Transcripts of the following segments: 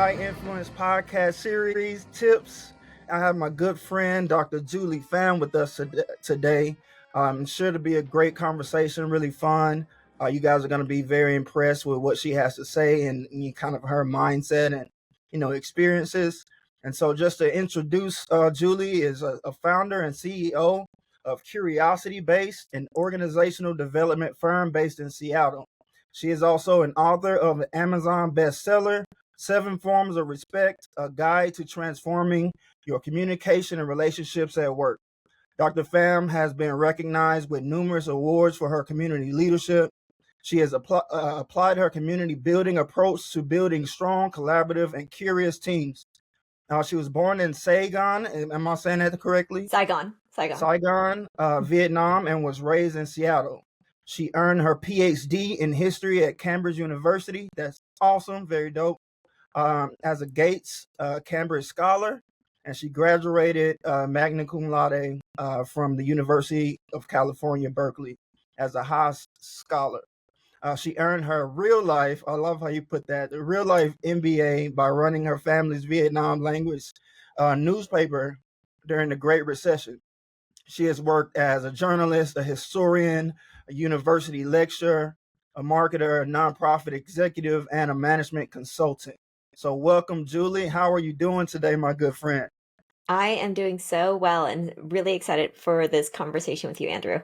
High Influence podcast series tips. I have my good friend, Dr. Julie Pham, with us today. Sure to be a great conversation, really fun. You guys are going to be very impressed with what she has to say and kind of her mindset and experiences. And so, just to introduce, Julie is a founder and CEO of CuriosityBased, an organizational development firm based in Seattle. She is also an author of an Amazon bestseller, Seven Forms of Respect, a guide to transforming your communication and relationships at work. Dr. Pham has been recognized with numerous awards for her community leadership. She has applied her community building approach to building strong, collaborative, and curious teams. She was born in Saigon. Am I saying that correctly? Saigon, Vietnam, and was raised in Seattle. She earned her PhD in history at Cambridge University. That's awesome, very dope. As a Gates Cambridge Scholar, and she graduated magna cum laude from the University of California, Berkeley, as a Haas Scholar. She earned her real life, I love how you put that, the real life MBA by running her family's Vietnam language newspaper during the Great Recession. She has worked as a journalist, a historian, a university lecturer, a marketer, a nonprofit executive, and a management consultant. So welcome, Julie. How are you doing today, my good friend? I am doing so well and really excited for this conversation with you, Andrew.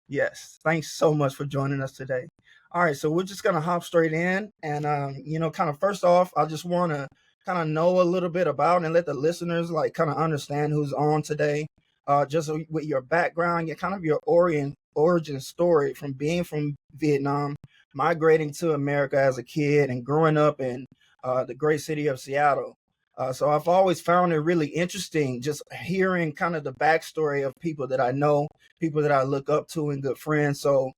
Yes, thanks so much for joining us today. All right, so we're just going to hop straight in. And, kind of first off, I just want to kind of know a little bit about and let the listeners kind of understand who's on today. Just with your background, your origin story from being from Vietnam, migrating to America as a kid and growing up in the great city of Seattle. So I've always found it really interesting just hearing kind of the backstory of people that I know, people that I look up to and good friends. So,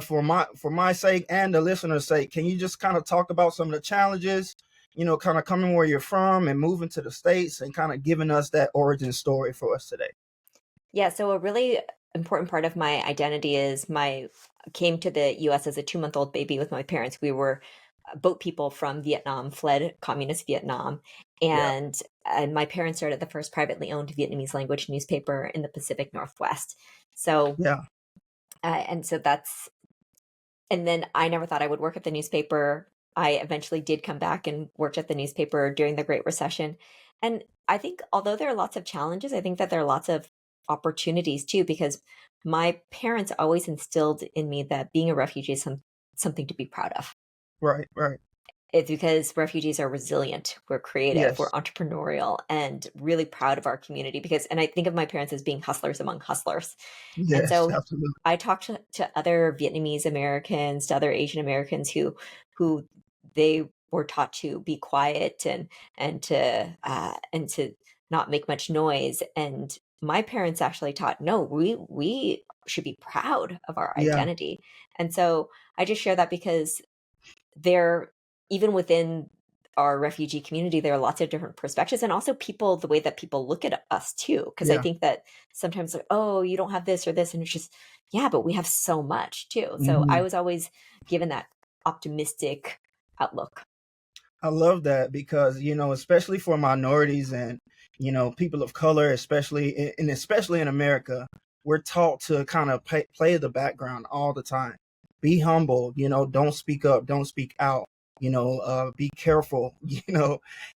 for my sake and the listener's sake, can you just kind of talk about some of the challenges, kind of coming where you're from and moving to the States and kind of giving us that origin story for us today? Yeah, so a really important part of my identity is came to the US as a 2-month-old baby with my parents. We were boat people from Vietnam, fled communist Vietnam. And my parents started the first privately owned Vietnamese language newspaper in the Pacific Northwest. So, and then I never thought I would work at the newspaper. I eventually did come back and worked at the newspaper during the Great Recession. And I think although there are lots of challenges, I think that there are lots of opportunities too, because my parents always instilled in me that being a refugee is something to be proud of. Right. It's because refugees are resilient, we're creative, we're entrepreneurial, and really proud of our community. And I think of my parents as being hustlers among hustlers. Yes, and so absolutely. I talked to other Vietnamese Americans, to other Asian Americans who they were taught to be quiet and to not make much noise. And my parents actually taught, no, we should be proud of our identity. And so I just share that because even within our refugee community, there are lots of different perspectives, and also the way that people look at us too. Because I think that sometimes like, oh, you don't have this or this. And it's just, yeah, but we have so much too. Mm-hmm. So I was always given that optimistic outlook. I love that because, especially for minorities and, people of color, especially in America, we're taught to kind of play the background all the time. Be humble, don't speak up, don't speak out, be careful,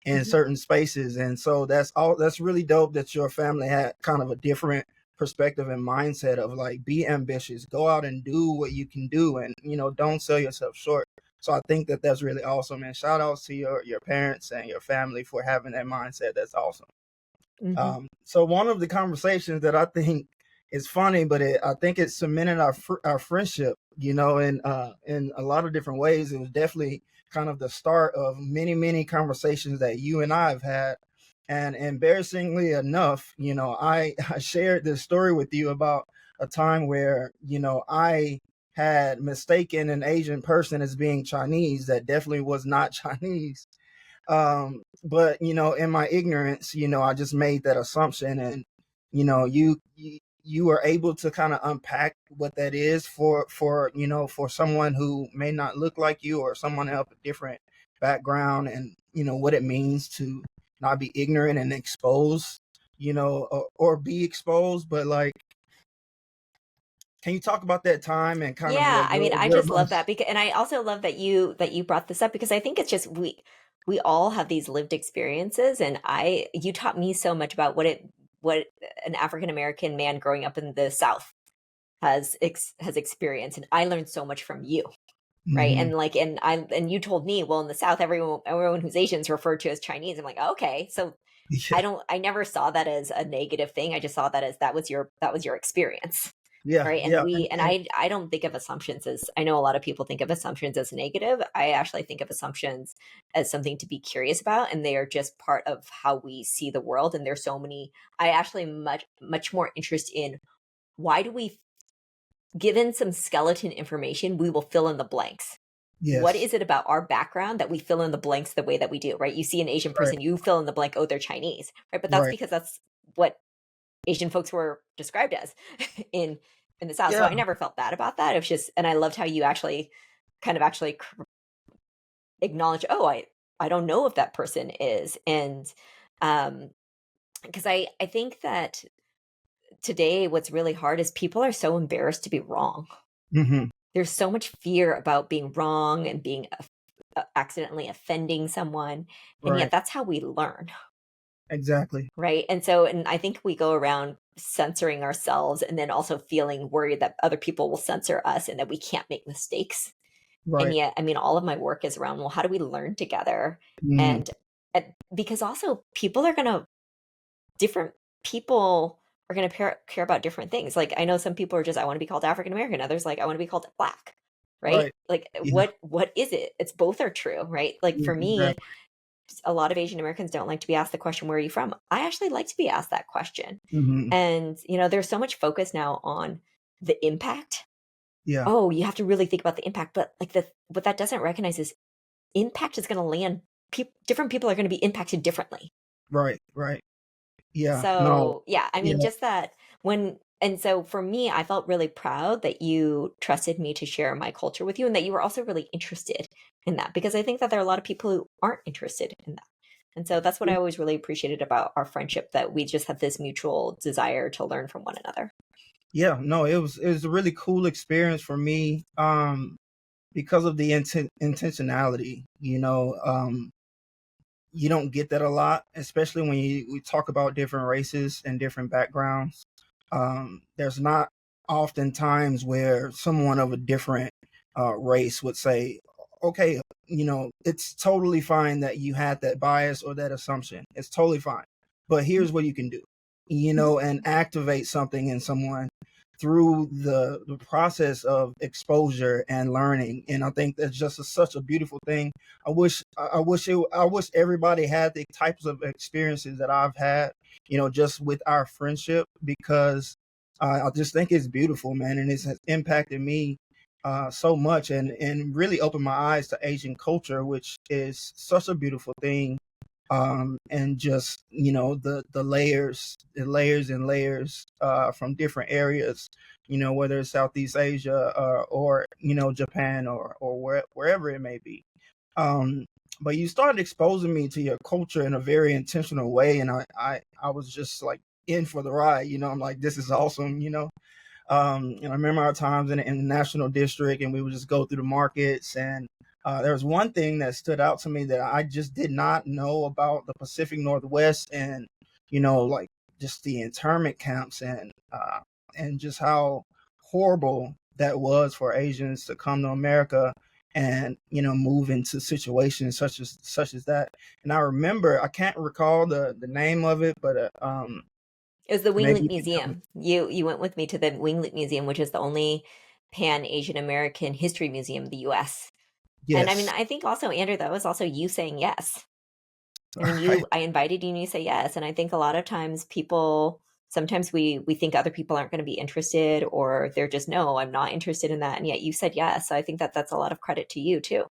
in certain spaces. And so that's really dope that your family had kind of a different perspective and mindset of like, be ambitious, go out and do what you can do and, don't sell yourself short. So I think that that's really awesome. And shout outs to your parents and your family for having that mindset. That's awesome. Mm-hmm. So one of the conversations that I think is funny, but I think it cemented our friendship, in a lot of different ways. It was definitely kind of the start of many, many conversations that you and I have had. And embarrassingly enough, I shared this story with you about a time where, I had mistaken an Asian person as being Chinese that definitely was not Chinese. But, in my ignorance, I just made that assumption. And, you were able to kind of unpack what that is for someone who may not look like you or someone of a different background and, what it means to not be ignorant and exposed, or be exposed. But like, can you talk about that time and kind of Yeah, I mean, I your just love most? that because, and I also love that you brought this up because I think it's just we all have these lived experiences, and you taught me so much about what an African American man growing up in the South has experienced, and I learned so much from you, right? Hmm. And like, and you told me, well, in the South, everyone who's Asian is referred to as Chinese. I'm like, okay, so Yeah, I never saw that as a negative thing. I just saw that as that was your experience. yeah, Right. And yeah, I don't think of assumptions as, I know a lot of people think of assumptions as negative. I actually think of assumptions as something to be curious about. And they are just part of how we see the world. And there's so many, I actually much more interest in why do we, given some skeleton information, we will fill in the blanks. What yes, is it about our background that we fill in the blanks the way that we do, right? You see an Asian right, person, you fill in the blank, oh, they're Chinese, right? But that's right, because that's what Asian folks were described as in in the South. So yeah, I never felt bad about that. It was just, and I loved how you actually kind of actually acknowledge, oh, I don't know if that person is, and um, because I think that today what's really hard is people are so embarrassed to be wrong. hmm, There's so much fear about being wrong and being accidentally offending someone, and yet right, that's how we learn. exactly, Right. And so, and I think we go around censoring ourselves and then also feeling worried that other people will censor us and that we can't make mistakes. And right, yet, I mean, all of my work is around, well, how do we learn together? mm, And because also people are going to, different people are going to care about different things. Like I know some people are just, I want to be called African American. Others like, I want to be called Black. Right. right, Like yeah, what is it? It's both are true. Right. Like yeah, for me, exactly, a lot of Asian Americans don't like to be asked the question, where are you from? I actually like to be asked that question. hmm, And, there's so much focus now on the impact. yeah, Oh, you have to really think about the impact. But like what that doesn't recognize is impact is going to land, different people are going to be impacted differently. right, right, yeah, no, So, yeah, I yeah, mean, just that and so for me, I felt really proud that you trusted me to share my culture with you and that you were also really interested in that because I think that there are a lot of people who aren't interested in that. And so that's what I always really appreciated about our friendship, that we just have this mutual desire to learn from one another. yeah, no, it was a really cool experience for me, because of the intentionality, you don't get that a lot, especially when we talk about different races and different backgrounds. There's not often times where someone of a different race would say, okay, it's totally fine that you had that bias or that assumption. It's totally fine. But here's what you can do, and activate something in someone through the process of exposure and learning. And I think that's just such a beautiful thing. I wish everybody had the types of experiences that I've had, just with our friendship, because I just think it's beautiful, man, and it has impacted me so much, and really opened my eyes to Asian culture, which is such a beautiful thing. And just, the layers and layers from different areas, whether it's Southeast Asia, or Japan, or wherever it may be. um, but you started exposing me to your culture in a very intentional way, and I was just like in for the ride. I'm like, this is awesome. And I remember our times in the national district, and we would just go through the markets. And there was one thing that stood out to me that I just did not know about the Pacific Northwest, and like, just the internment camps, and just how horrible that was for Asians to come to America and move into situations such as that. And I remember, I can't recall the name of it, but It was the maybe Winglet you can help me. Museum. You went with me to the Winglet Museum, which is the only Pan Asian American history museum in the US. And I mean, Yes. I think also, Andrew, that was also you saying yes. I mean, Right. I invited you and you say yes. And I think a lot of times sometimes we think other people aren't going to be interested, or they're just, no, I'm not interested in that. And yet you said yes. So I think that that's a lot of credit to you too.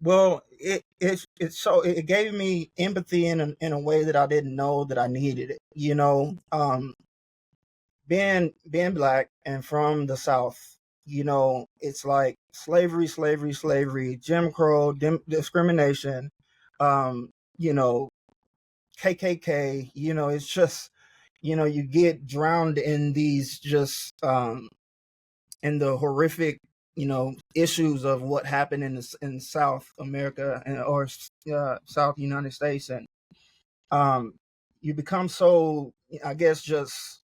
Well, it gave me empathy in a way that I didn't know that I needed it. Being Black and from the South, it's like slavery, slavery, slavery, Jim Crow, discrimination, um, you know, KKK. It's just, you get drowned in these just in the horrific, issues of what happened in South America or South United States, and um, you become so, I guess, just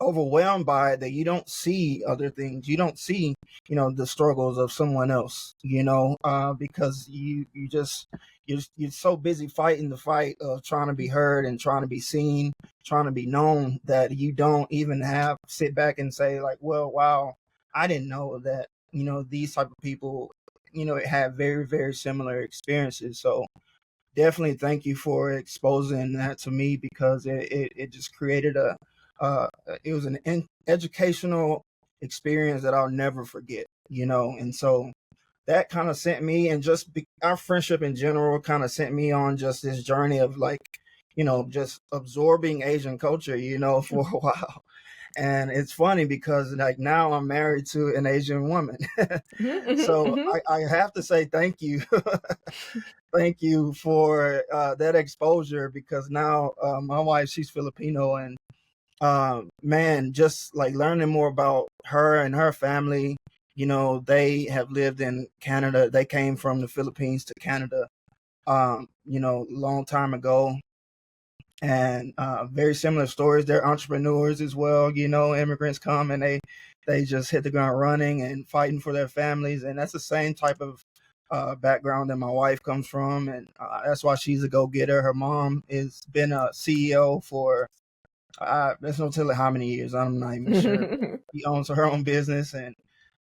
overwhelmed by it that you don't see other things. You don't see, the struggles of someone else, because you're so busy fighting the fight of trying to be heard and trying to be seen, trying to be known, that you don't even have sit back and say like, well, wow, I didn't know that, these type of people, have very, very similar experiences. So definitely thank you for exposing that to me, because it just created it was an educational experience that I'll never forget, and so that kind of sent me, and just our friendship in general kind of sent me on just this journey of like, just absorbing Asian culture, for a while. And it's funny because like now I'm married to an Asian woman. Mhm, mhm, So mhm. I have to say thank you. Thank you for that exposure, because now my wife, she's Filipino, and man, just like learning more about her and her family. They have lived in Canada. They came from the Philippines to Canada, long time ago, and very similar stories. They're entrepreneurs as well. Immigrants come and they just hit the ground running and fighting for their families, and that's the same type of background that my wife comes from, and that's why she's a go-getter. Her mom has been a CEO for there's no telling how many years. I'm not even sure. She owns her own business, and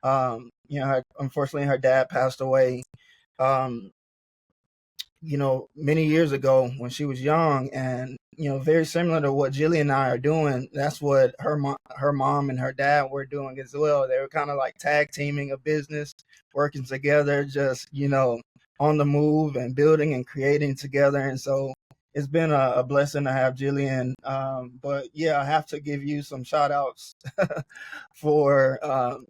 unfortunately, her dad passed away. Um, many years ago when she was young, and very similar to what Jilly and I are doing. That's what her mom and her dad were doing as well. They were kind of like tag teaming a business, working together, just on the move and building and creating together. And so it's been a blessing to have Jillian. But yeah, I have to give you some shout outs for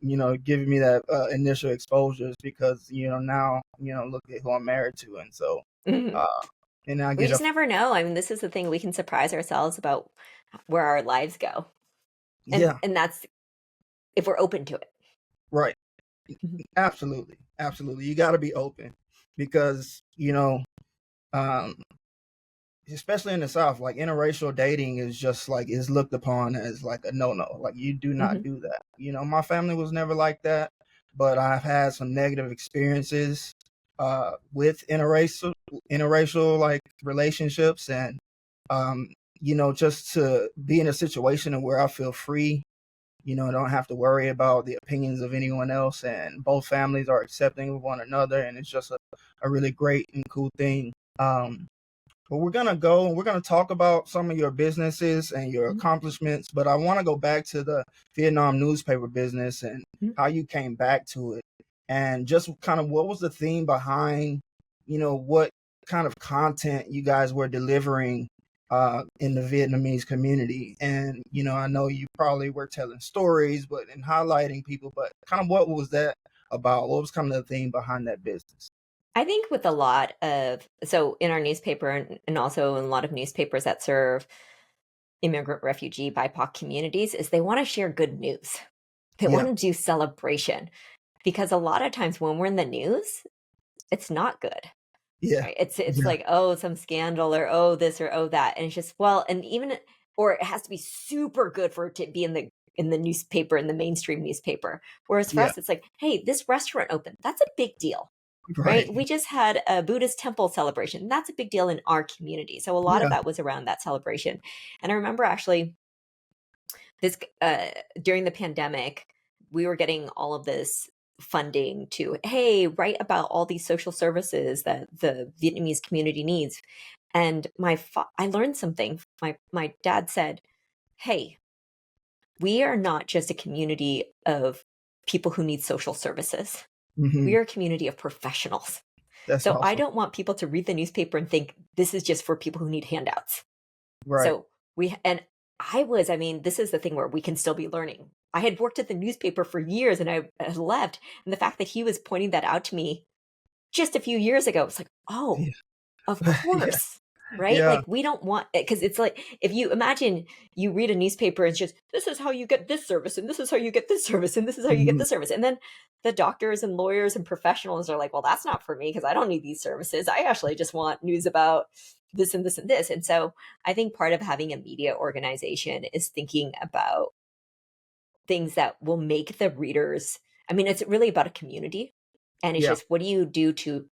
giving me that initial exposures, because now look at who I'm married to, and so Mhm. uh, and I We get a just never know. I mean, this is the thing, we can surprise ourselves about where our lives go. And yeah, that's if we're open to it. right, Mhm. absolutely, absolutely. You got to be open, because um, especially in the South, like interracial dating is just like is looked upon as like a no. Like you do not Mhm. do that. My family was never like that, but I've had some negative experiences with interracial like relationships, and um, just to be in a situation where I feel free. I don't have to worry about the opinions of anyone else, and both families are accepting of one another, and it's just a really great and cool thing. But we're gonna go and we're gonna talk about some of your businesses and your Mhm. accomplishments. But I want to go back to the Vietnam newspaper business and Mhm. how you came back to it, and just kind of what was the theme behind, what kind of content you guys were delivering in the Vietnamese community. And I know you probably were telling stories, but and highlighting people. But kind of what was that about? What was kind of the theme behind that business? I think with a lot of so in our newspaper and also in a lot of newspapers that serve immigrant, refugee, BIPOC communities is they wanna share good news. They Yeah, wanna do celebration because a lot of times when we're in the news, it's not good, yeah, right? It's yeah, like, "Oh, some scandal," or, "Oh, this," or, "Oh, that," and it's just well, and even or it has to be super good for it to be in the newspaper, in the mainstream newspaper. Whereas for yeah. us, it's like, "Hey, this restaurant opened. That's a big deal." Right? Right. We just had a Buddhist temple celebration. That's a big deal in our community. So a lot of Yeah. that was around that celebration. And I remember actually this during the pandemic, we were getting all of this funding to, hey, write about all these social services that the Vietnamese community needs. And I learned something. My dad said, "Hey, we are not just a community of people who need social services. Hmm. We are a community of professionals. That's So I awesome. don't want people to read the newspaper and think this is just for people who need handouts." Right. So we and I mean, this is the thing where we can still be learning. I had worked at the newspaper for years and I had left. And the fact that he was pointing that out to me just a few years ago, it's like, oh, Yeah. of Yeah. course, right? Yeah. Like we don't want it because it's like if you imagine you read a newspaper, it's just this is how you get this service, and this is how you get this service, and this is how you get Mhm. this service. And then the doctors and lawyers and professionals are like, well, that's not for me because I don't need these services. I actually just want news about this and this and this. And so I think part of having a media organization is thinking about things that will make the readers. I mean, it's really about a community. And it's Yeah. just what do you do to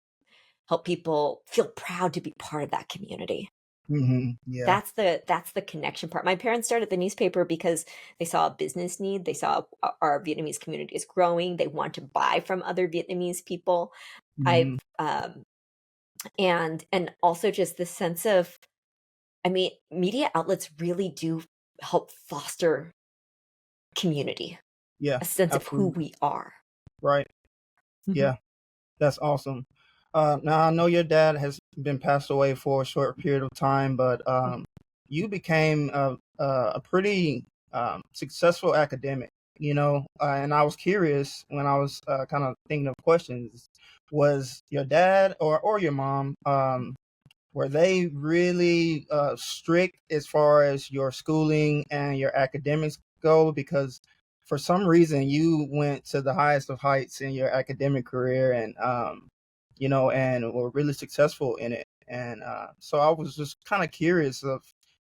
help people feel proud to be part of that community? Yeah. That's the connection part. My parents started the newspaper because they saw a business need. They saw our Vietnamese community is growing. They want to buy from other Vietnamese people. I've Mhm. and also just this sense of, I mean, media outlets really do help foster community, Yeah. a sense of who Absolutely. we are. Right. Mhm. Yeah. That's awesome. Now I know your dad has been passed away for a short period of time, but you became a pretty successful academic, and I was curious when I was kind of thinking of questions. Was your dad or your mom were they really strict as far as your schooling and your academics go? Because for some reason you went to the highest of heights in your academic career, and and were really successful in it. And so I was just kind of curious of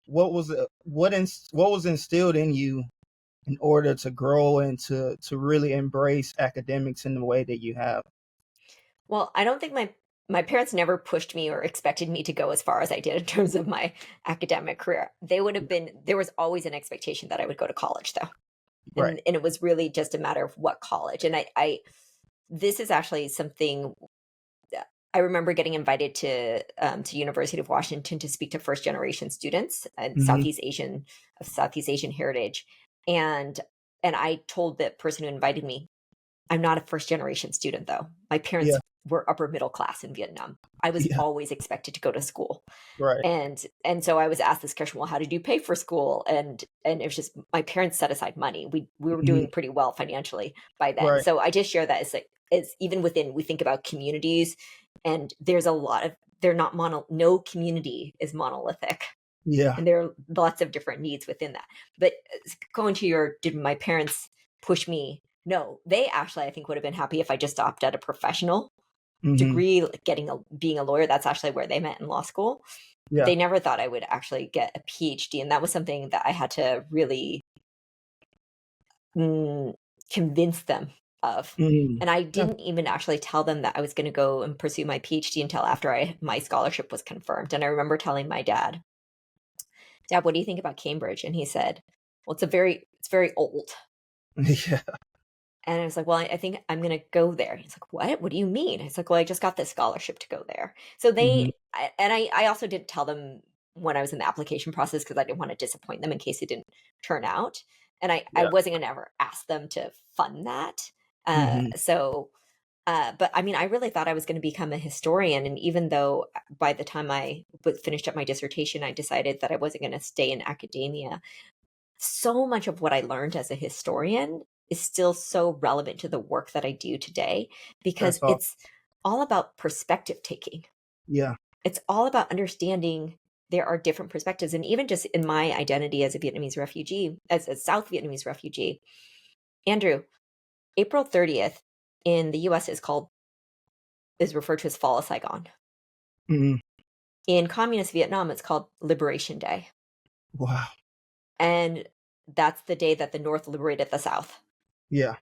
what was instilled in you in order to grow and to really embrace academics in the way that you have. Well, I don't think my parents never pushed me or expected me to go as far as I did in terms of my academic career. They would have been there was always an expectation that I would go to college though. Right. And it was really just a matter of what college. And I this is actually something that I remember getting invited to University of Washington to speak to first generation students and Hmm. Southeast Asian heritage. And I told the person who invited me, I'm not a first generation student though. My Yeah. parents were upper middle class in Vietnam. I was Yeah. always expected to go to school. Right. And so I was asked this question, well, how did you pay for school? And it was just my parents set aside money. We were Hmm. doing pretty well financially by then. Right. So I just share that as like as even within we think about communities and there's a lot of they're not no community is monolithic. Yeah. And there are lots of different needs within that. But going to your did my parents push me? No, they actually I think would have been happy if I just stopped at a professional Hmm. degree, like being a lawyer. That's actually where they met in law school. Yeah. They never thought I would actually get a PhD, and that was something that I had to really mm, convince them of. Mhm. And I Yeah. didn't even actually tell them that I was going to go and pursue my PhD until after my scholarship was confirmed. And I remember telling my dad, "Dad, what do you think about Cambridge?" And he said, "Well, it's very old." Yeah. And I was like, "Well, I think I'm gonna go there." He's like, "What? What do you mean?" It's like, "Well, I just got this scholarship to go there." So Mhm. I also didn't tell them when I was in the application process because I didn't want to disappoint them in case it didn't turn out. And I Yeah. wasn't gonna ever ask them to fund that. Mhm. But I mean, I really thought I was gonna become a historian. And even though by the time finished up my dissertation, I decided that I wasn't gonna stay in academia, so much of what I learned as a historian is still so relevant to the work that I do today because That's all. it's all about perspective taking. Yeah. It's all about understanding there are different perspectives. And even just in my identity as a Vietnamese refugee, as a South Vietnamese refugee, Andrew, April 30th in the US is referred to as Fall of Saigon. Mhm. In communist Vietnam, it's called Liberation Day. Wow. And that's the day that the North liberated the South. Yeah.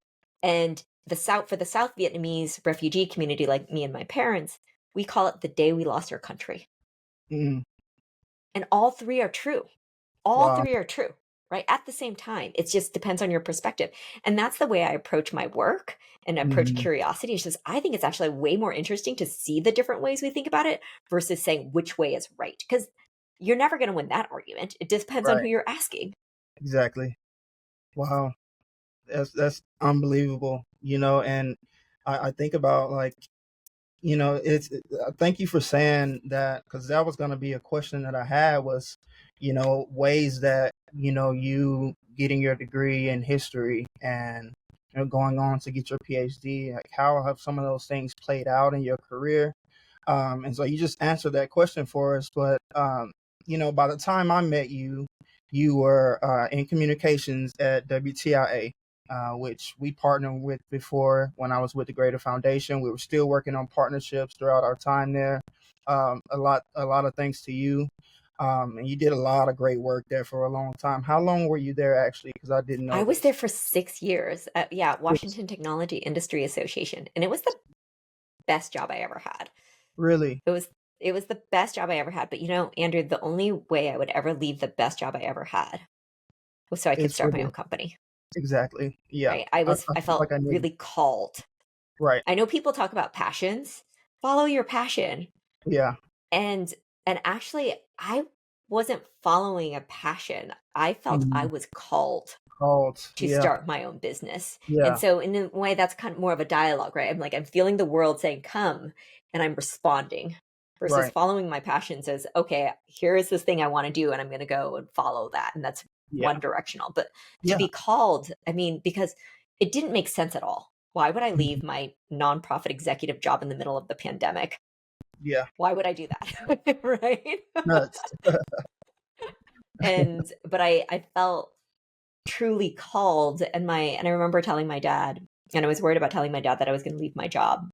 And for the South Vietnamese refugee community, like me and my parents, we call it the day we lost our country. Mhm. And all three are true. All Wow. three are true, right? At the same time. It just depends on your perspective. And that's the way I approach my work and approach Mhm. curiosity. It's just, I think it's actually way more interesting to see the different ways we think about it versus saying which way is right. Because you're never going to win that argument. It depends on who Right. you're asking. Exactly. Wow. That's unbelievable. And I think about like, thank you for saying that because that was going to be a question that I had was, ways that you getting your degree in history and going on to get your PhD, like how have some of those things played out in your career? And so you just answered that question for us. But, by the time I met you, you were in communications at WTIA, which we partnered with before when I was with the Greater Foundation. We were still working on partnerships throughout our time there. A lot of thanks to you. And you did a lot of great work there for a long time. How long were you there actually? Because I didn't I know was there this. for 6 years at, Washington Technology Industry Association, and it was the best job I ever had. Really? It was it was the best job I ever had. But Andrew, the only way I would ever leave the best job I ever had was so I could It's for start my the own company. exactly. Yeah. Right? I I feel felt like I knew. really called. Right. I know people talk about passions. Follow your passion. Yeah. And actually I wasn't following a passion. I felt I Mhm. was called Called. to Yeah. start my own business. And Yeah. so in a way that's kind of more of a dialogue, right? I'm feeling the world saying come, and I'm responding versus Right. following my passion says, okay, here is this thing I want to do and I'm going to go and follow that. And that's Yeah. one directional. But to Yeah. be called, because it didn't make sense at all. Why would I Mhm. leave my nonprofit executive job in the middle of the pandemic? Yeah. Why would I do that? Right? Nuts. But I felt truly called, and I remember telling my dad, and I was worried about telling my dad that I was going to leave my job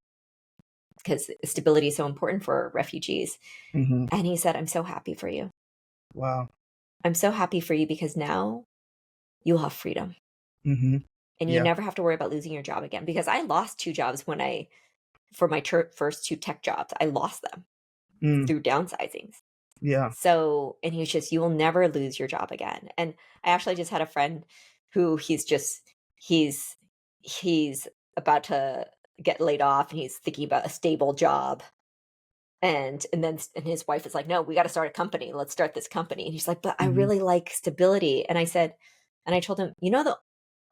because stability is so important for refugees. Hmm. And he said, I'm so happy for you. Wow. I'm so happy for you because now you'll have freedom Hmm. and you Yeah. never have to worry about losing your job again. Because I lost 2 jobs for my first 2 tech jobs, I lost them Mm. through downsizings. Yeah. So, and he was just, you will never lose your job again. And I actually just had a friend who he's about to get laid off and he's thinking about a stable job. And his wife is like, no, we got to start a company. Let's start this company. And he's like, but I Hmm. really like stability. And I told him, the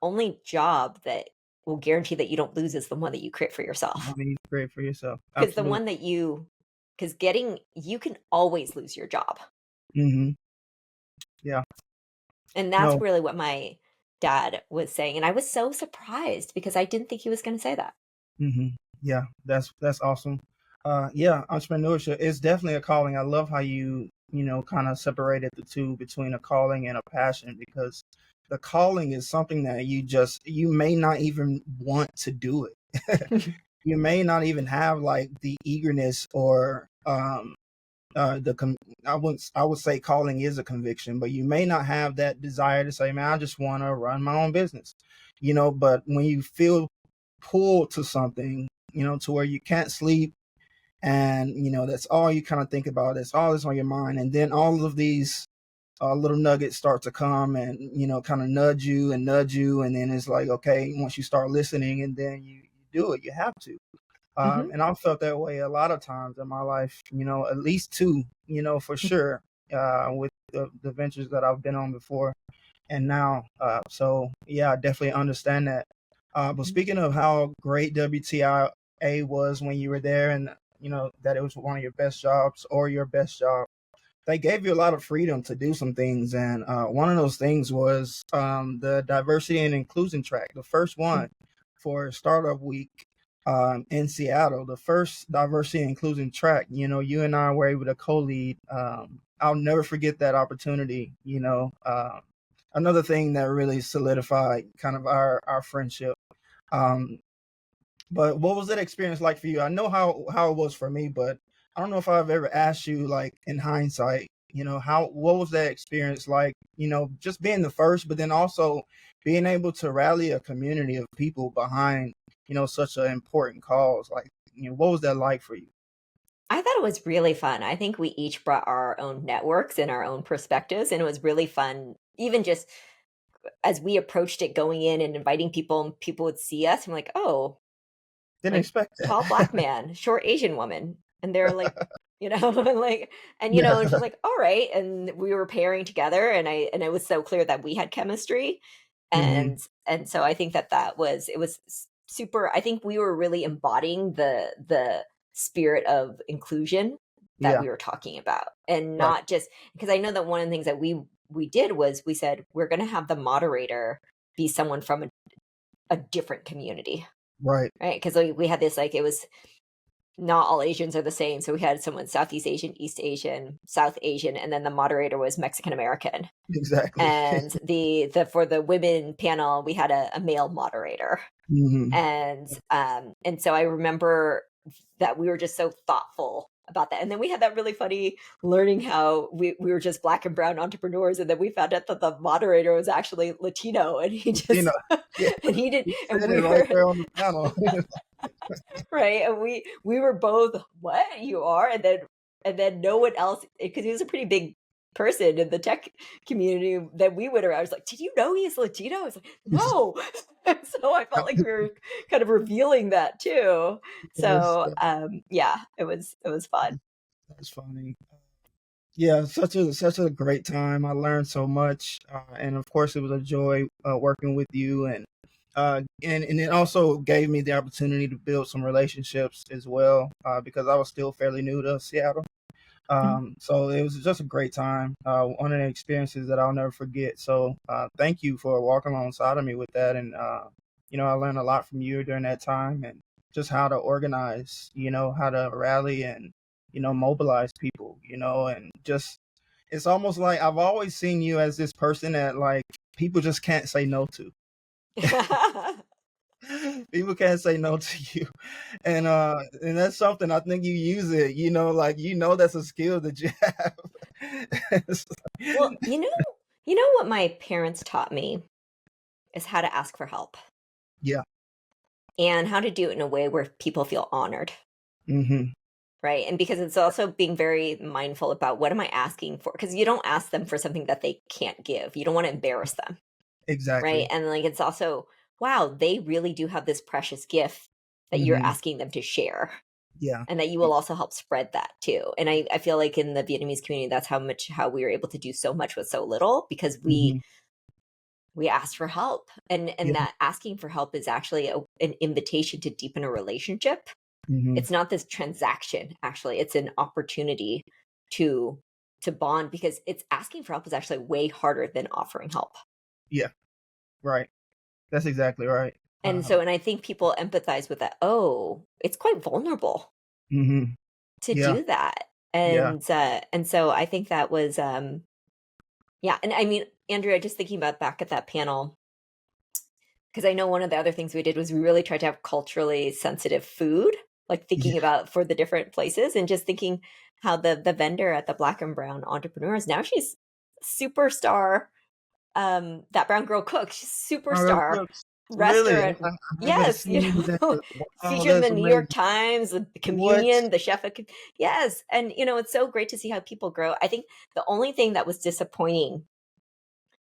only job that will guarantee that you don't lose is the one that you create for I yourself. mean, great for yourself. Because Absolutely. you can always lose your job. Hmm. Yeah. And that's No. really what my dad was saying, and I was so surprised because I didn't think he was gonna say that. Hmm. Yeah. That's awesome. Yeah. Entrepreneurship is definitely a calling. I love how you kind of separated the two between a calling and a passion because the calling is something that you may not even want to do it. You may not even have like the eagerness or I would say calling is a conviction, but you may not have that desire to say, man, I just want to run my own business, but when you feel pulled to something, to where you can't sleep and that's all you kind of think about, that's all that's on your mind, and then all of these little nuggets start to come and kind of nudge you, and then it's like, okay, once you start listening and then you do it, you have to. Mhm, And I've felt that way a lot of times in my life, at least two, for sure, with the ventures that I've been on before and now. So, yeah, I definitely understand that. But mhm. speaking of how great WTIA was when you were there and, that it was one of your best jobs or your best job, they gave you a lot of freedom to do some things. And one of those things was the diversity and inclusion track, the first one for Startup Week in Seattle, the first diversity and inclusion track. You and I were able to co-lead. I'll never forget that opportunity. Another thing that really solidified kind of our friendship. Um, but what was that experience like for you? I know how it was for me, but I don't know if I've ever asked you, like, in hindsight, what was that experience like? Just being the first, but then also being able to rally a community of people behind, such an important cause. Like, what was that like for you? I thought it was really fun. I think we each brought our own networks and our own perspectives, and it was really fun, even just as we approached it going in and inviting people, and people would see us, and like, "Oh, Didn't like, expect tall black that. man, short Asian woman," and they're like, like, and Yeah. it's just like, "All right," and we were pairing together, and it was so clear that we had chemistry, Hmm. and so I think that it was super. I think we were really embodying the spirit of inclusion that Yeah. we were talking about, and Right. not just because I know that one of the things that we we did was we said, we're going to have the moderator be someone from a different community, Right. right? Because we had this, like, it was not all Asians are the same. So we had someone Southeast Asian, East Asian, South Asian, and then the moderator was Mexican American. Exactly. And the for the women panel, we had a male moderator. Hmm. And so I remember that we were just so thoughtful about that. And then we had that really funny learning how we were just Black and brown entrepreneurs, and then we found out that the moderator was actually Latino, and he You know, just yeah, and he did, you and said it we right were there on the panel. right, and we were both, what, you are? And then no one else, because he was a pretty big person in the tech community that we went around. I was like, did you know he's Latino? I was like, no. So I felt like we were kind of revealing that too. Yes, So yeah, it was fun. that's funny. Yeah, such a great time. I learned so much, and of course, it was a joy working with you, and it also gave me the opportunity to build some relationships as well, because I was still fairly new to Seattle. Mhm. So it was just a great time, one of the experiences that I'll never forget. So thank you for walking alongside of me with that, and I learned a lot from you during that time, and just how to organize, how to rally and mobilize people, and just it's almost like I've always seen you as this person that like people just can't say no to. People can't say no to you. And that's something I think you use it, like that's a skill that you have. It's Well, like- you know what my parents taught me is how to ask for help yeah. and how to do it in a way where people feel honored. Hmm. Right, and because it's also being very mindful about what am I asking for, because you don't ask them for something that they can't give. You don't wanna embarrass them, right? Exactly. And, like, it's also, wow, they really do have this precious gift that you're Hmm. asking them to share, Yeah. and that you will also help spread that too. And I feel like in the Vietnamese community, that's how we were able to do so much with so little, because Hmm. we asked for help, and Yeah. that asking for help is actually an invitation to deepen a relationship. Hmm. It's not this transaction, actually, it's an opportunity to bond, because it's asking for help is actually way harder than offering help. Yeah. Right. That's exactly right. And so, and I think people empathize with that. Oh, it's quite vulnerable Hmm. to Yeah. do that. Yeah. And so I think that was yeah, and I mean, Andrea, just thinking about back at that panel, because I know one of the other things we did was we really tried to have culturally sensitive food, like thinking Yeah. about for the different places, and just thinking how the vendor at the Black and Brown Entrepreneurs, now she's superstar, that brown girl cook, she's Mario superstar Cooks. Really? restaurant. I haven't Yes, seen that. Wow, featured in that's the New York amazing. Times, the What? communion, the chef of yes, and it's so great to see how people grow. I think the only thing that was disappointing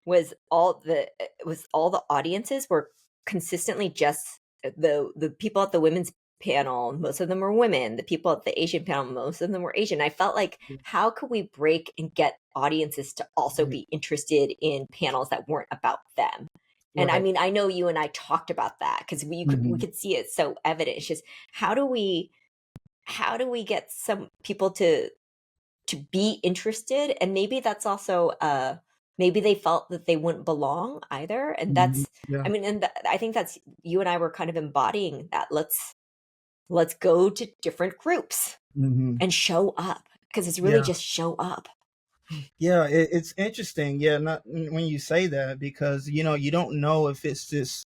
was all the audiences were consistently just the people at the women's panel, most of them were women. The people at the Asian panel, most of them were Asian. I felt like, how could we break and get audiences to also Right. be interested in panels that weren't about them? And I Right. mean, I know you and I talked about that, because we Hmm. could see it so evident. It's just, how do we get some people to be interested? And maybe that's also maybe they felt that they wouldn't belong either, and Hmm. that's, I Yeah. mean, and I think that's, you and I were kind of embodying that. Let's go to different groups Hmm. and show up, because it's really Yeah. just show up. Yeah, it's interesting. Yeah, not when you say that, because you don't know if it's this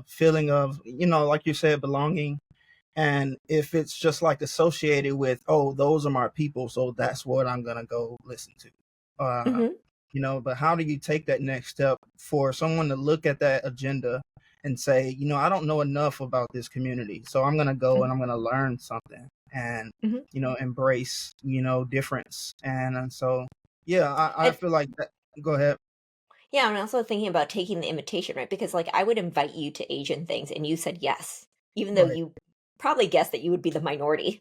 feeling of like you said, belonging, and if it's just like associated with, oh, those are my people, so that's what I'm gonna go listen to. Uh, Hmm. but how do you take that next step for someone to look at that agenda and say, I don't know enough about this community, so I'm gonna go and I'm gonna learn something and Hmm. embrace difference, and so yeah, I And feel like that. Go ahead. yeah, I'm also thinking about taking the invitation, right? Because, like, I would invite you to Asian things and you said yes, even though Right. you probably guessed that you would be the minority.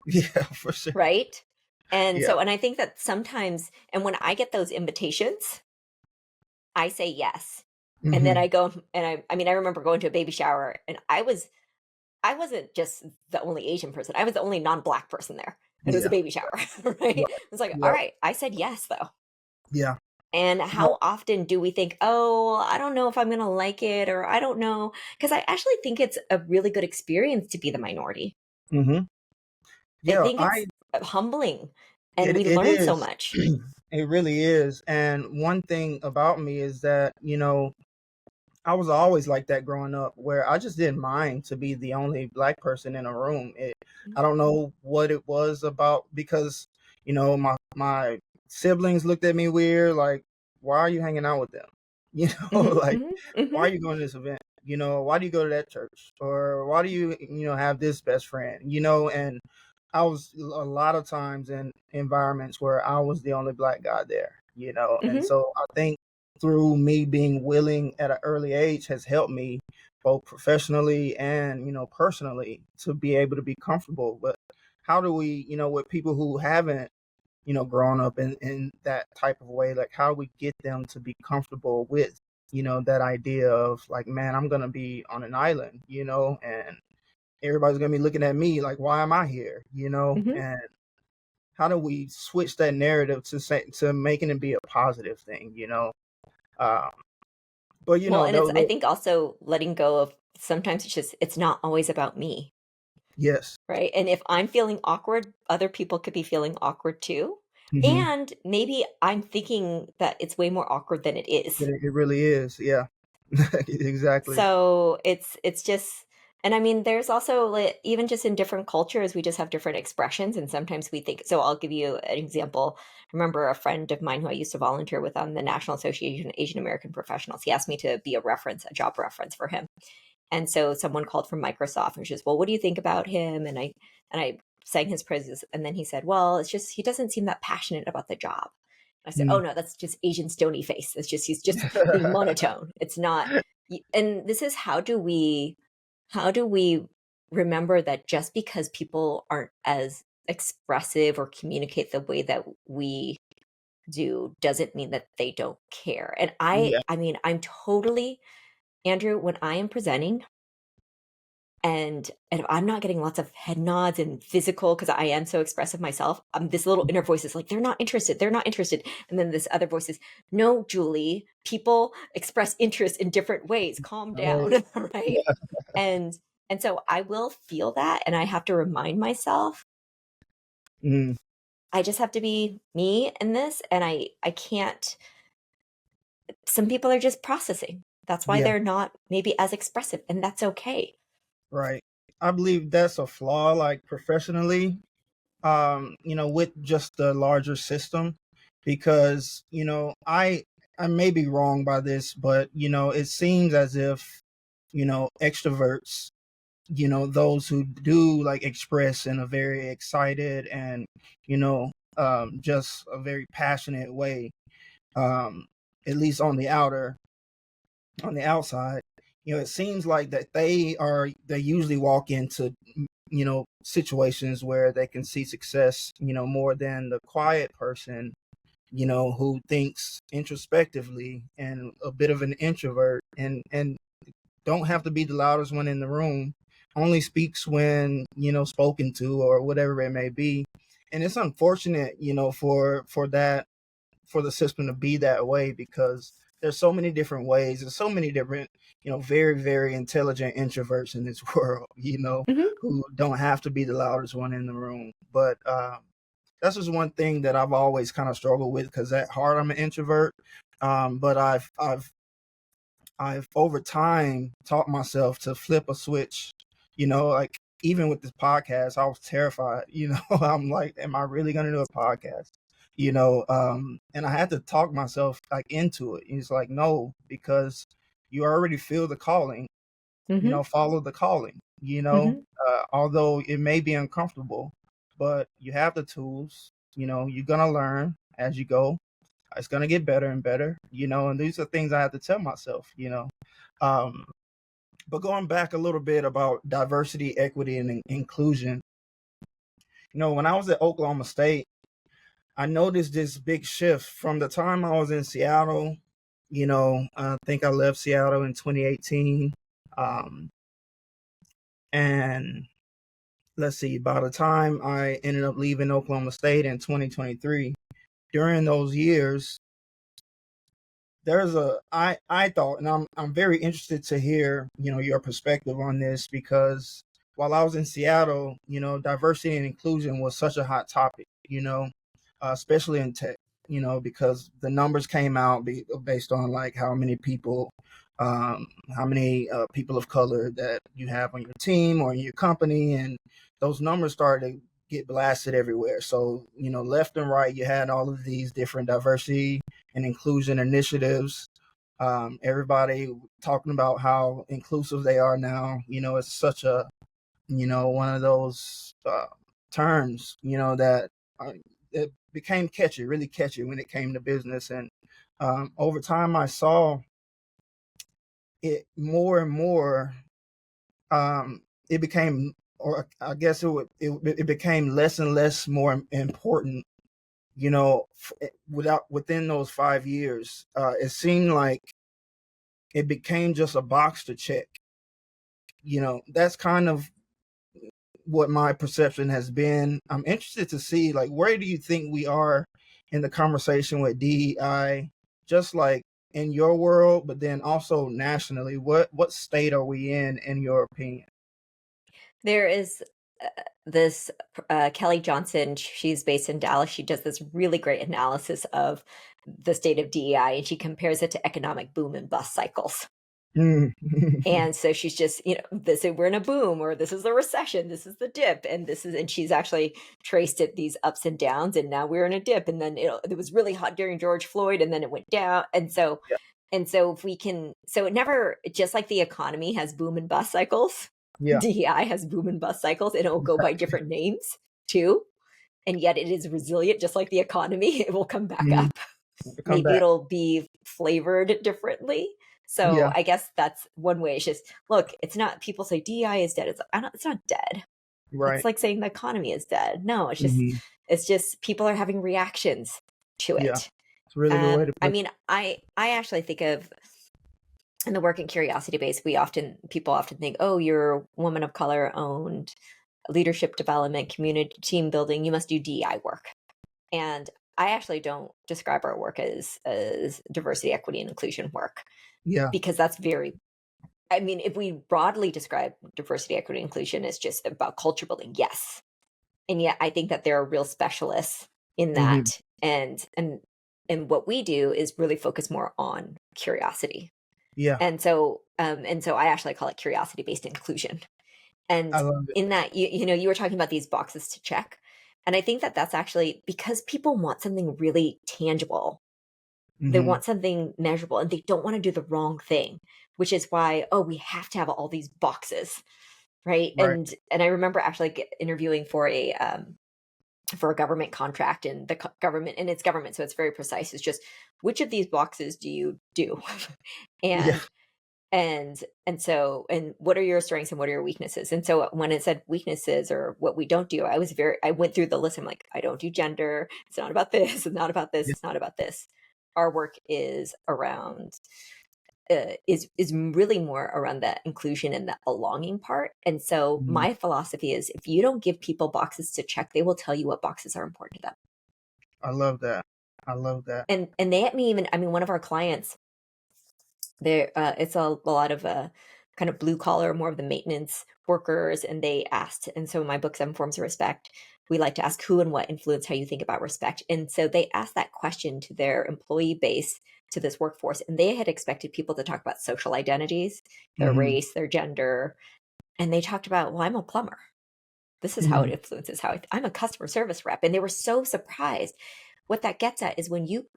Yeah, for sure. Right. And Yeah. so, and I think that sometimes, and when I get those invitations, I say yes. And then Hmm. I go, and I mean, I remember going to a baby shower, and I wasn't just the only Asian person. I was the only non-black person there. And it was a Yeah. baby shower, right? Right. It was like, all Yeah. right, I said yes though. Yeah. And No. how often do we think, oh, I don't know if I'm going to like it, or I don't know? Because I actually think it's a really good experience to be the minority. Hmm. I Yeah, think it's humbling and we it learn so is. much. It really is. And one thing about me is that, I was always like that growing up, where I just didn't mind to be the only black person in a room. I don't know what it was about, because my siblings looked at me weird, like, why are you hanging out with them? Hmm. Like, Hmm. why Hmm. are you going to this event? Why do you go to that church? Or why do you have this best friend? And I was a lot of times in environments where I was the only black guy there. And Hmm. so I think through me being willing at an early age has helped me both professionally and personally to be able to be comfortable. But how do we, with people who haven't grown up in that type of way, like, how do we get them to be comfortable with that idea of, like, man, I'm gonna be on an island, and everybody's gonna be looking at me like, why am I here, Hmm. and how do we switch that narrative to making it be a positive thing, um, but Well, and it's, I those, think also letting go of sometimes it's not always about me, yes. right? And if I'm feeling awkward, other people could be feeling awkward too. Hmm. And maybe I'm thinking that it's way more awkward than it is. It really is, yeah. Exactly. So it's just, and I mean, there's also like, even just in different cultures, we just have different expressions, and sometimes we think. So I'll give you an example. I remember a friend of mine who I used to volunteer with on the National Association of Asian American Professionals. He asked me to be a reference, a job reference for him. And so someone called from Microsoft and she says, "Well, what do you think about him?" And I sang his praises, and then he said, "Well, it's just he doesn't seem that passionate about the job." I said, "Oh Mm. no, that's just Asian stony face. It's just he's just being monotone. It's not." And this is, how do we remember that just because people aren't as expressive or communicate the way that we do doesn't mean that they don't care. And I Yeah. I mean, I'm totally, Andrew, when I am presenting and if I'm not getting lots of head nods and physical because I am so expressive myself, this little inner voice is like, they're not interested, they're not interested. And then this other voice is, no, Julie, people express interest in different ways. Calm Oh, down, right? yeah. And and so I will feel that, and I have to remind myself, Mm. I just have to be me in this, and I can't. Some people are just processing. That's why Yeah. they're not maybe as expressive, and that's okay. Right. I believe that's a flaw, like, professionally, with just the larger system, because, I may be wrong by this, but, it seems as if, extroverts, those who do, like, express in a very excited and, just a very passionate way, um, at least on the outside, it seems like that they usually walk into situations where they can see success, more than the quiet person, who thinks introspectively and a bit of an introvert, and don't have to be the loudest one in the room, only speaks when spoken to, or whatever it may be. And it's unfortunate, for the system to be that way, because there's so many different ways. There's so many different, very, very intelligent introverts in this world, Mhm. who don't have to be the loudest one in the room. But that's just one thing that I've always kind of struggled with, because at heart I'm an introvert. But I've over time taught myself to flip a switch, like, even with this podcast, I was terrified, I'm like, am I really going to do a podcast? And I had to talk myself, like, into it. It's like, no, because you already feel the calling, Mhm. follow the calling, Mhm. although it may be uncomfortable, but you have the tools, you're going to learn as you go. It's gonna get better and better, and these are things I have to tell myself, Um, but going back a little bit about diversity, equity, and inclusion, when I was at Oklahoma State, I noticed this big shift from the time I was in Seattle. I think I left Seattle in 2018, um, and let's see, by the time I ended up leaving Oklahoma State in 2023, during those years, there's a I thought, and I'm very interested to hear, your perspective on this, because while I was in Seattle, diversity and inclusion was such a hot topic, especially in tech, because the numbers came out based on like how many people of color that you have on your team or in your company, and those numbers started to get blasted everywhere. So, left and right, you had all of these different diversity and inclusion initiatives. Everybody talking about how inclusive they are now. It's such a, one of those terms, that uh, it became catchy, really catchy when it came to business. And over time, I saw it more and more. It became, or I guess it became less and less more important. Within those 5 years, it seemed like it became just a box to check. That's kind of what my perception has been. I'm interested to see, like, where do you think we are in the conversation with DEI, just like in your world, but then also nationally? What state are we in your opinion? There is this Kelly Johnson. She's based in Dallas. She does this really great analysis of the state of DEI, and she compares it to economic boom and bust cycles. Mm. And so she's just, this we're in a boom, or this is the recession, this is the dip, and she's actually traced it, these ups and downs, and now we're in a dip, and then it was really hot during George Floyd, and then it went down, Yeah, and so if we can, so it never, just like the economy has boom and bust cycles, yeah, DEI has boom and bust cycles, and it will go by different names too, and yet it is resilient, just like the economy. It will come back mm, up. come Maybe back. it'll be flavored differently. So Yeah, I guess that's one way. It's just, look, it's not, people say DEI is dead. It's not dead. It's right. like saying the economy is dead. No, Hmm. it's just people are having reactions to Yeah, it. it's a really good way to I put mean, I actually think of, in the work in CuriosityBase, people often think, oh, you're a woman of color owned, leadership development, community team building, you must do DEI work. And I actually don't describe our work as diversity, equity, and inclusion work, yeah. because that's very, I mean, if we broadly describe diversity, equity, inclusion as just about culture building, yes. And yet I think that there are real specialists in Hmm. that. And what we do is really focus more on curiosity. Yeah, And so I actually call it curiosity based inclusion. I And love it. in that, you were talking about these boxes to check. And I think that that's actually because people want something really tangible. They Hmm. want something measurable, and they don't want to do the wrong thing, which is why, oh, we have to have all these boxes, right? Right. And I remember actually interviewing for a government contract, and the government, and it's government, so it's very precise. It's just, which of these boxes do you do? Yeah. and and what are your strengths and what are your weaknesses? And so when it said weaknesses or what we don't do, I went through the list. I'm like, I don't do gender. It's not about this. It's not about this. Yeah. It's not about this. Our work is around is really more around that inclusion and that belonging part. And so Mhm. my philosophy is, if you don't give people boxes to check, they will tell you what boxes are important to them. I love that. I love that. And they had me even, I mean, one of our clients, there, it's a lot of kind of blue collar, more of the maintenance workers, and they asked. And so in my book, Seven Forms of Respect, we like to ask who and what influence how you think about respect. And so they asked that question to their employee base, to this workforce, and they had expected people to talk about social identities, their Hmm. race, their gender, and they talked about, well, I'm a plumber. This is how it Hmm. influences how I'm a customer service rep, and they were so surprised. What that gets at is, when you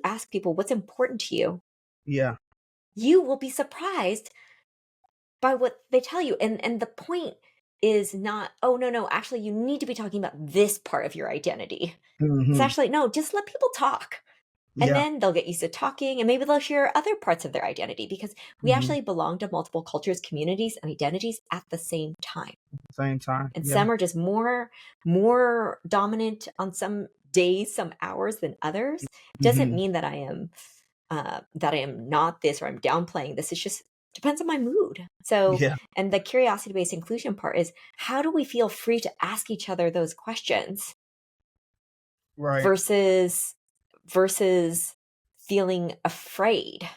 ask people what's important to you, Yeah. you will be surprised by what they tell you. And the point is not, oh, no, actually, you need to be talking about this part of your identity. It's Hmm. actually, no, just let people talk. And Yeah. then they'll get used to talking, and maybe they'll share other parts of their identity, because we Hmm. actually belong to multiple cultures, communities, and identities at the same time. Same time. And Yeah. some are just more dominant on some days, some hours than others. Doesn't Hmm. mean that I am not this, or I'm downplaying this. It's just depends on my mood. So, Yeah. and the curiosity based inclusion part is, how do we feel free to ask each other those questions Right. versus versus feeling afraid.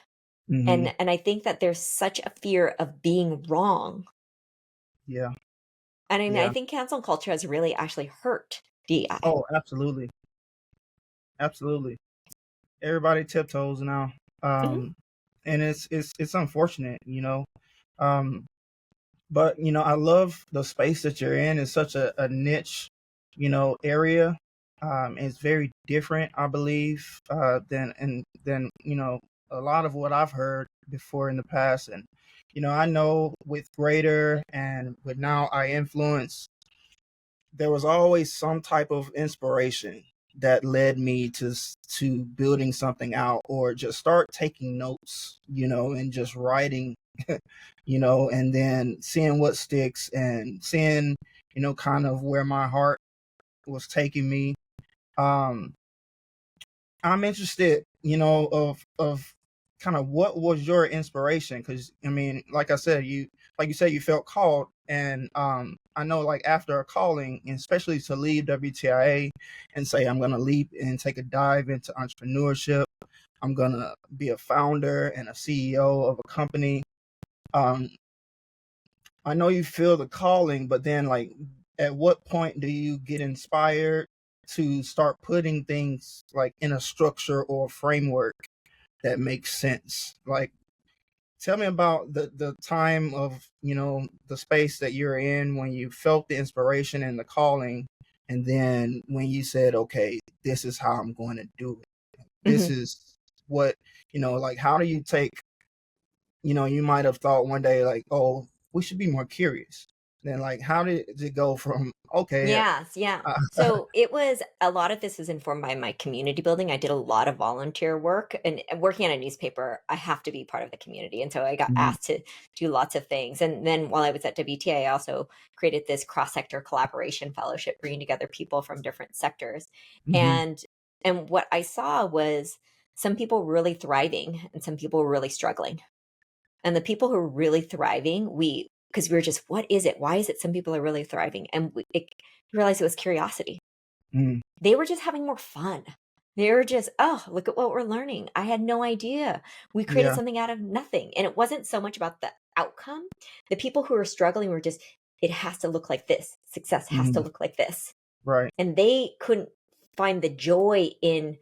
Hmm. And I think that there's such a fear of being wrong. Yeah. And I mean, I Yeah. think cancel culture has really actually hurt DI. Oh, absolutely. Absolutely. Everybody tiptoes now. Mhm, And it's unfortunate, you know. Um, but I love the space that you're in. It's such a niche, area. It's very different, I believe, than a lot of what I've heard before in the past. And I know with Greater and with Now I Influence, there was always some type of inspiration that led me to building something out, or just start taking notes, and just writing, and then seeing what sticks, and seeing, kind of where my heart was taking me. um I'm interested, of kind of what was your inspiration, because I mean, like I said, like you said, you felt called, and I know, like, after a calling, and especially to leave WTIA and say, I'm gonna leap and take a dive into entrepreneurship. I'm gonna be a founder and a CEO of a company. Um, I know you feel the calling, but then, like, at what point do you get inspired to start putting things like in a structure or framework that makes sense? Like, tell me about the time of, the space that you're in when you felt the inspiration and the calling, and then when you said, okay, this is how I'm going to do it. This mhm. is what, like, how do you take, you might have thought one day, like, oh, we should be more curious. Then, like, how did it go from, okay, Yes, yeah. uh, So it was a lot of this was informed by my community building. I did a lot of volunteer work and working at a newspaper, I have to be part of the community. And so I got mhm, asked to do lots of things. And then while I was at WTA, I also created this cross-sector collaboration fellowship, bringing together people from different sectors. mhm, And what I saw was some people really thriving and some people really struggling. And the people who are really thriving, because we were just, what is it? Why is it some people are really thriving? And we realized it was curiosity. mhm, They were just having more fun. They were just, oh, look at what we're learning. I had no idea. We created yeah, something out of nothing. And it wasn't so much about the outcome. The people who were struggling were just, it has to look like this. Success has to mhm, look like this. right, And they couldn't find the joy in,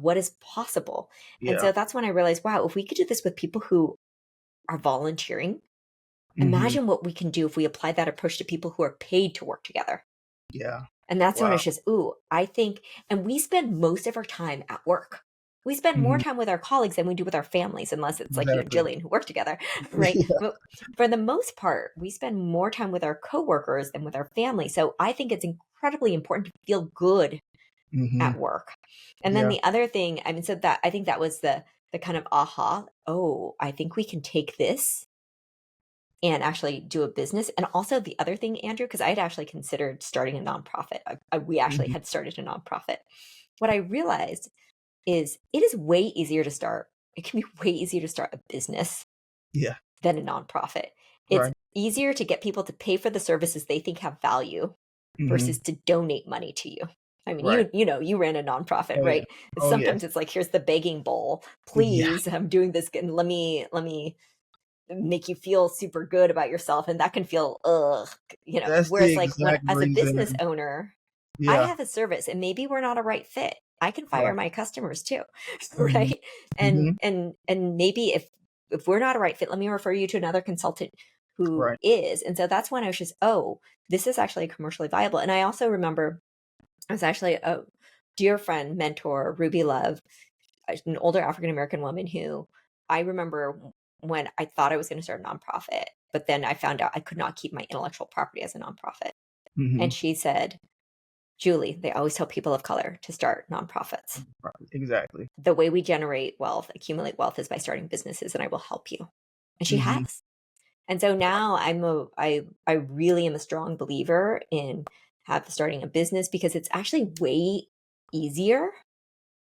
what is possible? And yeah, so that's when I realized, wow, if we could do this with people who are volunteering, mhm, imagine what we can do if we apply that approach to people who are paid to work together. yeah, And that's when wow, it's just, ooh, I think, and we spend most of our time at work. We spend more mhm, time with our colleagues than we do with our families, unless it's like you and exactly. Jillian who work together, right? Yeah, But for the most part, we spend more time with our coworkers than with our family. So I think it's incredibly important to feel good mhm, at work. And then yeah, the other thing, I mean, so that I think that was the kind of aha, oh, I think we can take this and actually do a business. And also the other thing, Andrew, because I had actually considered starting a nonprofit. We actually mhm, had started a nonprofit. What I realized is it is way easier to start. It can be way easier to start a business yeah, than a nonprofit. It's right, easier to get people to pay for the services they think have value mhm, versus to donate money to you. I mean, right, you ran a nonprofit, oh, yeah, right? oh, yeah, Sometimes it's like, here's the begging bowl. yeah, Please, I'm doing this, and let me make you feel super good about yourself, and that can feel ugh, that's the whereas like when exact as a business reason. owner, I Yeah, have a service and maybe we're not a right fit. I can fire right, my customers too, mhm, right? And mhm, and maybe if we're not a right fit, let me refer you to another consultant who right, is. And so that's when I was just, oh, this is actually commercially viable. And I also remember I was actually a dear friend, mentor, Ruby Love, an older African American woman who I remember when I thought I was going to start a nonprofit, but then I found out I could not keep my intellectual property as a nonprofit. And mhm, she said, Julie, they always tell people of color to start nonprofits. right, exactly, The way we generate wealth, accumulate wealth, is by starting businesses, and I will help you. And she mhm, has. And so now I really am a strong believer in starting a business, because it's actually way easier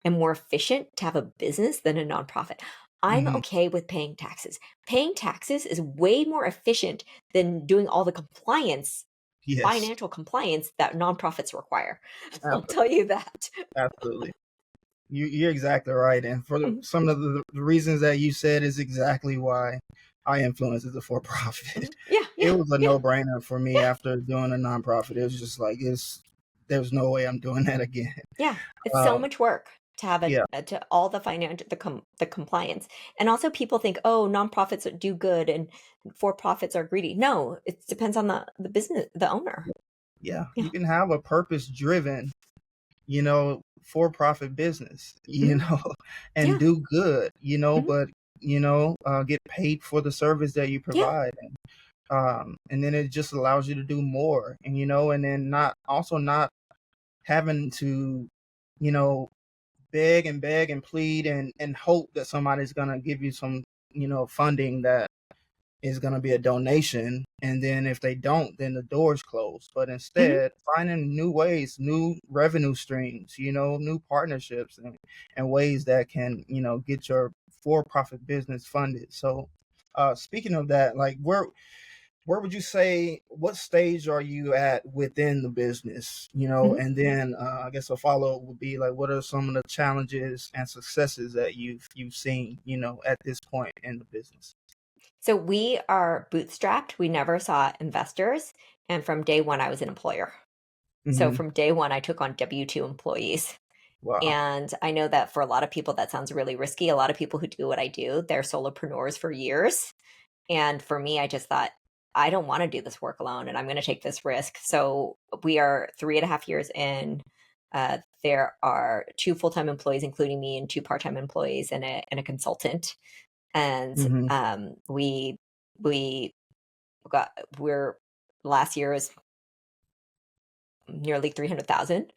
and more efficient to have a business than a nonprofit. I'm mhm, okay with paying taxes. Paying taxes is way more efficient than doing all the compliance, yes, financial compliance that nonprofits require. I'll ab tell you that. absolutely. You're exactly right. And for Mhm. some of the reasons that you said is exactly why I influenced as a for profit. Mhm. Yeah, It yeah, was a yeah, no brainer for me yeah, after doing a nonprofit. It was just like, there's no way I'm doing that again. yeah. It's so Um, much work to have yeah, to all the financial the compliance. And also people think, "Oh, nonprofits do good and for profits are greedy." No, it depends on the business, the owner. yeah. Yeah. You can have a purpose driven, for profit business, Mhm. and Yeah. do good, Mhm. but, get paid for the service that you Yeah. provide. And then it just allows you to do more, and then not having to, you know, beg and plead and hope that somebody's going to give you some, funding that is going to be a donation. And then if they don't, then the door's closed. But Mhm. instead, finding new ways, new revenue streams, new partnerships and ways that can, get your for profit business funded. So, speaking of that, like where would you say, what stage are you at within the business, Mhm. and then I guess a follow-up would be like, what are some of the challenges and successes that you've seen, at this point in the business? So we are bootstrapped. We never saw investors, and from day one, I was an employer. So Hmm. from day one, I took on W-2 employees. Wow. And I know that for a lot of people, that sounds really risky. A lot of people who do what I do, they're solopreneurs for years. And for me, I just thought, I don't want to do this work alone and I'm going to take this risk. So we are 3.5 years in. There are two full time employees, including me, and two part time employees and a consultant. And Hmm. we got, we're, last year was nearly 300,000.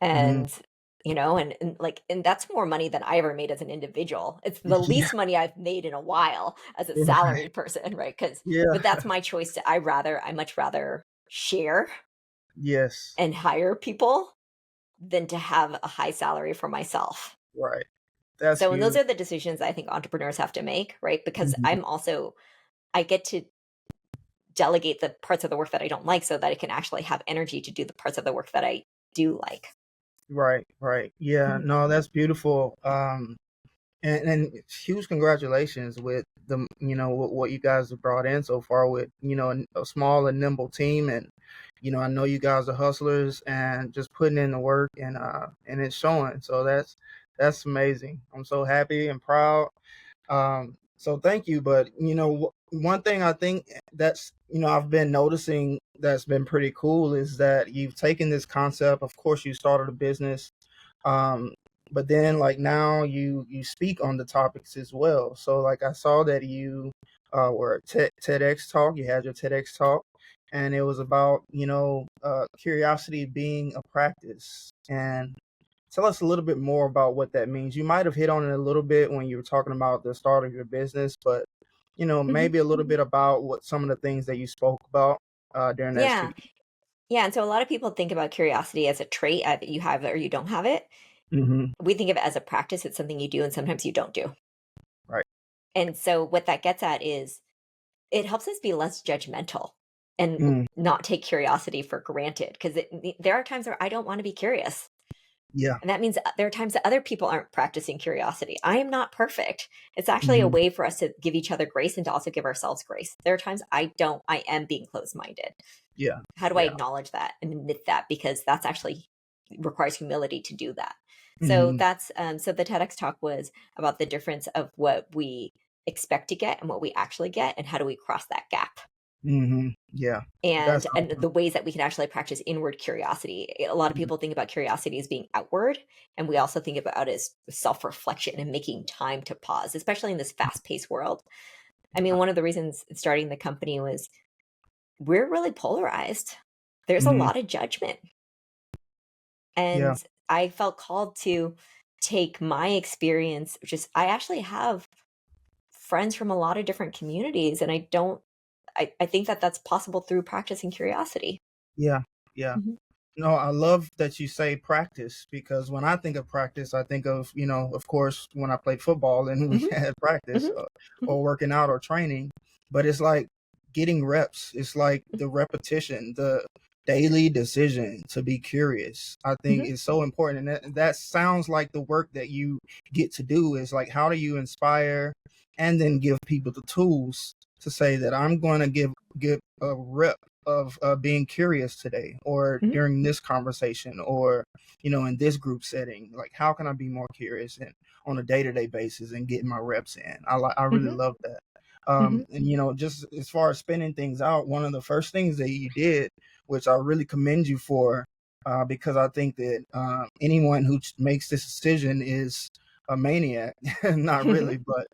Hmm. And, and that's more money than I ever made as an individual. It's the Yeah. least money I've made in a while as a Right. salaried person, right? Because Yeah. but that's my choice I much rather share Yes. and hire people than to have a high salary for myself. Right. That's So, and those huge. are the decisions I think entrepreneurs have to make, right? Because Hmm. I get to delegate the parts of the work that I don't like so that I can actually have energy to do the parts of the work that I do like. Right. Right. Yeah. Mhm. No, that's beautiful. And huge congratulations with what you guys have brought in so far with a small and nimble team. And I know you guys are hustlers and just putting in the work, and it's showing. So that's amazing. I'm so happy and proud. So thank you. But one thing I think that's I've been noticing that's been pretty cool is that you've taken this concept. Of course, you started a business, um, but then like now you speak on the topics as well. So like I saw that you were at TEDx talk. You had your TEDx talk, and it was about curiosity being a practice. And tell us a little bit more about what that means. You might have hit on it a little bit when you were talking about the start of your business, but Mhm. maybe a little bit about what some of the things that you spoke about during that Yeah. speech. Yeah, and so a lot of people think about curiosity as a trait, either you have it or you don't have it. Hmm. We think of it as a practice, it's something you do and sometimes you don't do. Right. And so what that gets at is it helps us be less judgmental and Mm. not take curiosity for granted because there are times where I don't want to be curious. Yeah. And that means there are times that other people aren't practicing curiosity. I am not perfect. It's actually a Hmm. way for us to give each other grace and to also give ourselves grace. There are times I am being closed minded. Yeah. How do I Yeah. acknowledge that and admit that? Because that's actually requires humility to do that. So Hmm. that's so the TEDx talk was about the difference of what we expect to get and what we actually get, and how do we cross that gap? Hmm. Yeah. That's And awesome. the ways that we can actually practice inward curiosity. A lot of Mhm. people think about curiosity as being outward, and we also think about it as self-reflection and making time to pause, especially in this fast-paced world. I mean, one of the reasons starting the company was we're really polarized. There's a Mhm. lot of judgment. Yeah. And I felt called to take my experience, which is I actually have friends from a lot of different communities, and I think that that's possible through practicing curiosity. Yeah. Yeah. Mhm. No, I love that you say practice, because when I think of practice, I think of, of course, when I played football and we Mhm. had practice, Mhm. Mhm. or working out or training, but it's like getting reps. It's like the repetition, daily decision to be curious. I think Mhm. is so important, and that sounds like the work that you get to do is like, how do you inspire and then give people the tools to say that I'm going to give a rep of being curious today, or Mhm. during this conversation, or in this group setting. Like, how can I be more curious and on a day-to-day basis and getting my reps in? I really Mhm. love that. Mhm. And just as far as spinning things out, one of the first things that you did, which I really commend you for, because I think that anyone who makes this decision is a maniac. Not really, but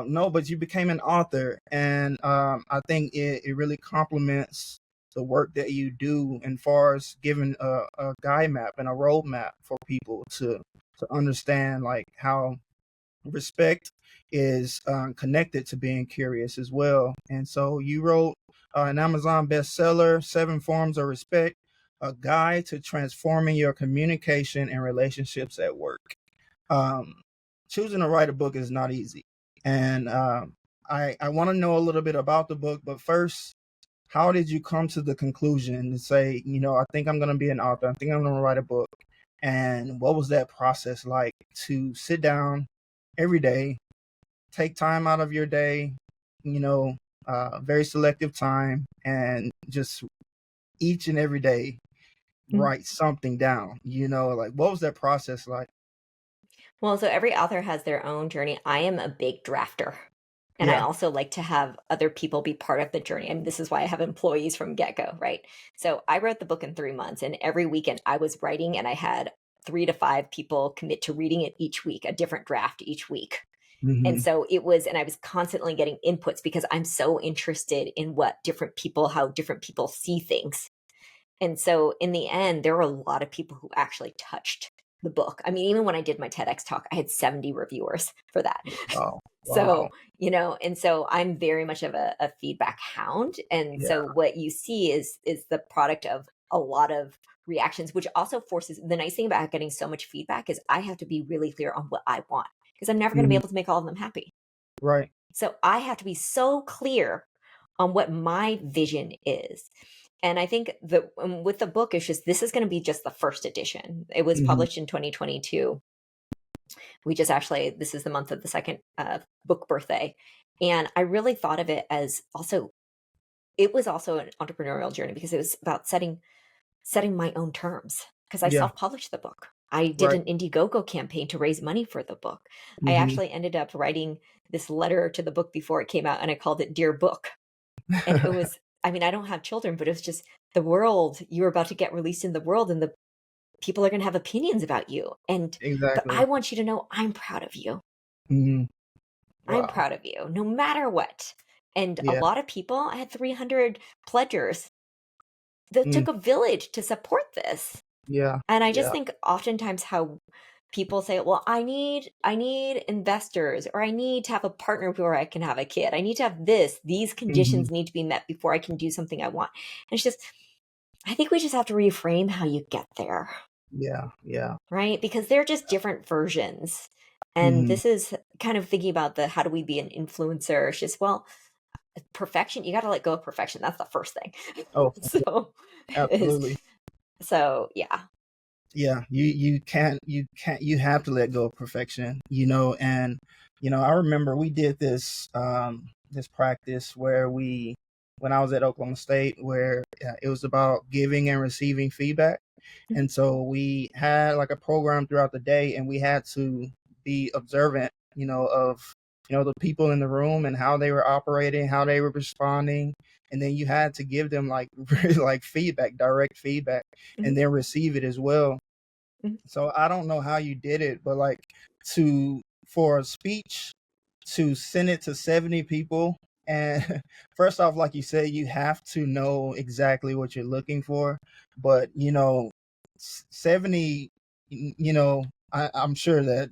no, but you became an author, and I think it really complements the work that you do, and far as giving a guide map and a roadmap for people to understand, like, how respect is connected to being curious as well. And so you wrote an Amazon bestseller, Seven Forms of Respect, a guide to transforming your communication and relationships at work. Um, Choosing to write a book is not easy. And I want to know a little bit about the book, but first, how did you come to the conclusion to say, I think I'm going to be an author, I think I'm going to write a book? And what was that process like to sit down every day, take time out of your day, you know, very selective time, and just each and every day Mhm. write something down? Like, what was that process like? Well, so every author has their own journey. I am a big drafter. And I Yeah. also like to have other people be part of the journey. I mean, this is why I have employees from get-go, right? So I wrote the book in 3 months, and every weekend I was writing, and I had 3 to 5 people commit to reading it each week, a different draft each week. And Hmm. so it was, and I was constantly getting inputs because I'm so interested in how different people see things. And so in the end, there were a lot of people who actually touched the book. I mean, even when I did my TEDx talk, I had 70 reviewers for that. Wow. Wow. So, and so I'm very much of a feedback hound. And Yeah. so what you see is the product of a lot of reactions, which also forces the nice thing about getting so much feedback is I have to be really clear on what I want because I'm never going to be Hmm. able to make all of them happy. Right. So I have to be so clear on what my vision is. And I think that with the book, it's just this is going to be just the first edition. It was Hmm. published in 2022. We just actually, this is the month of the second book birthday. And I really thought of it as also, it was also an entrepreneurial journey because it was about setting my own terms because I Yeah. self-published the book. I did Right. an Indiegogo campaign to raise money for the book. I Hmm. actually ended up writing this letter to the book before it came out, and I called it Dear Book. And it was, I mean, I don't have children, but it was just the world, you're about to get released in the world, and the people are going to have opinions about you. But Exactly. I want you to know I'm proud of you. Hmm. I'm Wow. proud of you, no matter what. And a Yeah. lot of people, I had 300 pledgers that Mm. took a village to support this. Yeah. And I just Yeah. think oftentimes how people say, well, I need investors, or I need to have a partner before I can have a kid. I need to have this. These Hmm. conditions need to be met before I can do something I want. And it's just, I think we just have to reframe how you get there, Yeah. Yeah. right? Because they're just different versions. And Hmm. this is kind of thinking about the how do we be an influencer? It's just, well, perfection, you got to let go of perfection. That's the first thing. Oh, So, is absolutely. so yeah. Yeah, you have to let go of perfection, and I remember we did this practice where we when I was at Oklahoma State, where it was about giving and receiving feedback. Mhm. And so we had like a program throughout the day, and we had to be observant, of the people in the room and how they were operating, how they were responding, and then you had to give them like really like feedback, direct feedback, Mhm. and then receive it as well. Mhm. So I don't know how you did it, but like, to for a speech to send it to 70 people, and first off, like you said, you have to know exactly what you're looking for, but 70, I'm sure that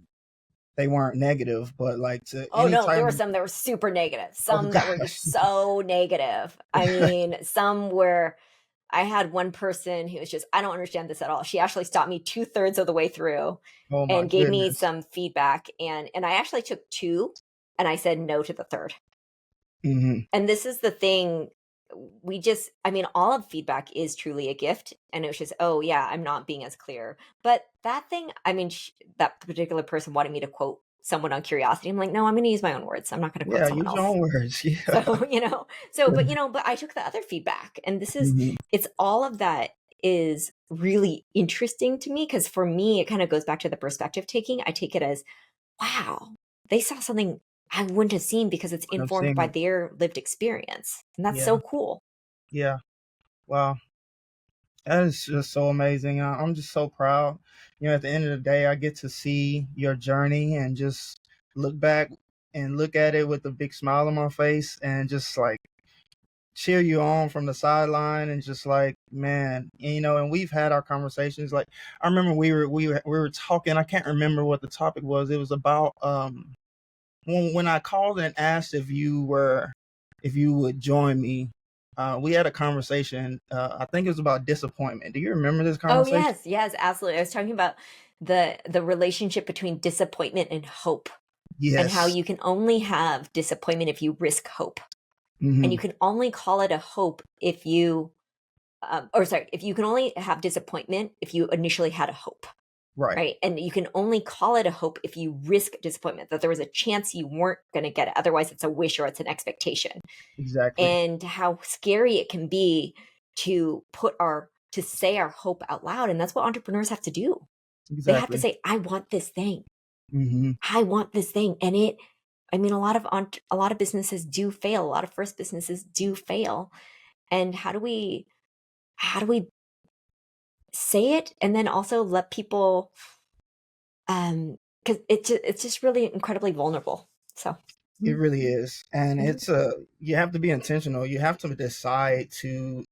they weren't negative, but like, to Oh any no, time there were of, some that were super negative, oh some that were gosh. just so negative. I mean, some where I had one person who was just, I don't understand this at all. She actually stopped me 2/3 of the way through Oh my and gave me goodness. some feedback. And I actually took two and I said no to the third. Hmm. And this is the thing. all of feedback is truly a gift. And it was just, oh yeah, I'm not being as clear. But that thing, that particular person wanted me to quote someone on Curiosity. I'm like, no, I'm going to use my own words. I'm not going to quote Yeah, someone use your else. own words. Yeah. So, but I took the other feedback, and it's all of that is really interesting to me, because for me, it kind of goes back to the perspective taking. I take it as, wow, they saw something I wouldn't have seen because it's I'm informed seeing by it. their lived experience. And that's Yeah. so cool. Yeah. Wow. That is just so amazing. I'm just so proud. At the end of the day, I get to see your journey and just look back and look at it with a big smile on my face and just like cheer you on from the sideline and just like, man, and we've had our conversations. Like, I remember we were talking. I can't remember what the topic was. It was about when I called and asked if you would join me. We had a conversation. I think it was about disappointment. Do you remember this Oh conversation? yes, absolutely. I was talking about the relationship between disappointment and hope, and how Yes. you can only have disappointment if you risk hope. And you Hmm. can only call it a hope if you if you can only have disappointment if you initially had a hope. Right. Right. And you can only call it a hope if you risk disappointment, that there was a chance you weren't going to get it. Otherwise, it's a wish or it's an expectation. Exactly. And how scary it can be to say our hope out loud. And that's what entrepreneurs have to do. They have to Exactly. say, I want this thing. Hmm. I want this thing. And a lot of businesses do fail. A lot of first businesses do fail. And how do we say it, and then also let people, because it's just really incredibly vulnerable. So It really is. And mhm, you have to be intentional. You have to decide to,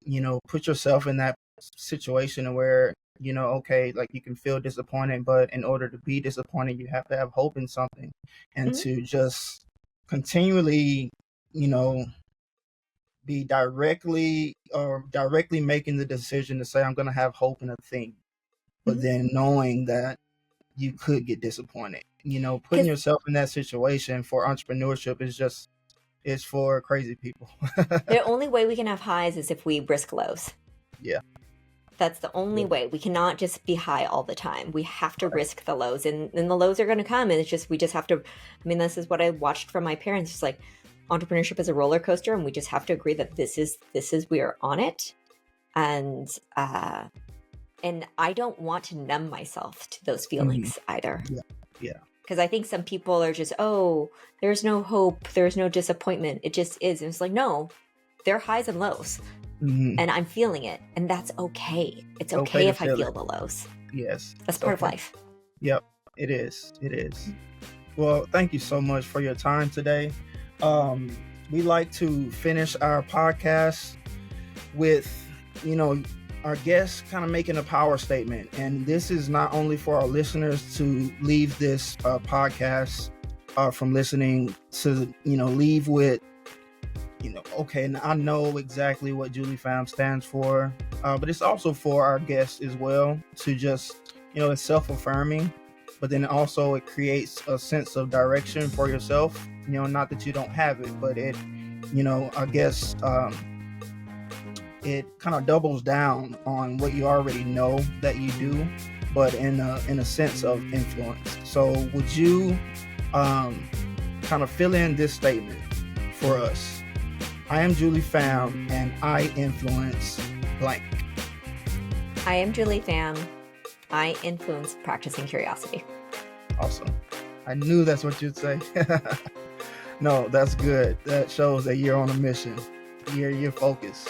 put yourself in that situation where, okay, like you can feel disappointed, but in order to be disappointed, you have to have hope in something and mhm, to just continually, you know, be directly making the decision to say, I'm going to have hope in a thing, but mhm. then knowing that you could get disappointed. Putting Because yourself in that situation for entrepreneurship is for crazy people. the only way we can have highs is if we risk lows. Yeah. That's the only Yeah. way. We cannot just be high all the time. We have to Right. risk the lows, and the lows are going to come. And we just have to. This is what I watched from my parents. It's like entrepreneurship is a roller coaster, and we just have to agree that this is we are on it. And I don't want to numb myself to those Hmm. feelings either. Yeah. Yeah. Because I think some people are just, oh, there's no hope, there's no disappointment. It just is. And it's like, no, there are highs and lows, Hmm. and I'm feeling it, and that's okay. It's It's okay okay to if I feel it. feel the lows. Yes. That's It's part of okay. life. Yep. It is. It is. Well, thank you so much for your time today. Um, we like to finish our podcast with, you know, our guests kind of making a power statement. And this is not only for our listeners to leave this podcast from listening to, leave with, okay, and I know exactly what Julie Pham stands for, but it's also for our guests as well to just, it's self affirming, but then also it creates a sense of direction for yourself. Not that you don't have it, but I guess it kind of doubles down on what you already know that you do, but in a sense of influence. So, would you kind of fill in this statement for us? I am Julie Pham, and I influence blank. I am Julie Pham. I influence practicing curiosity. Awesome. I knew that's what you'd say. No, that's good. That shows that you're on a mission. You're focused.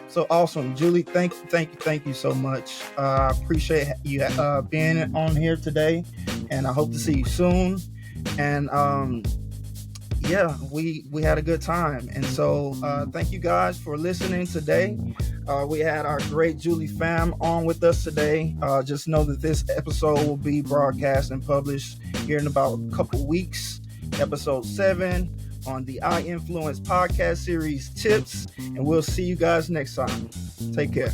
So awesome, Julie. Thank you so much. I appreciate you being on here today, and I hope to see you soon. And yeah, we had a good time, and so thank you guys for listening today. We had our great Julie Pham on with us today. Just know that this episode will be broadcast and published here in about a couple weeks. Episode 7 on the I Influence podcast series tips, and we'll see you guys next time. Take care.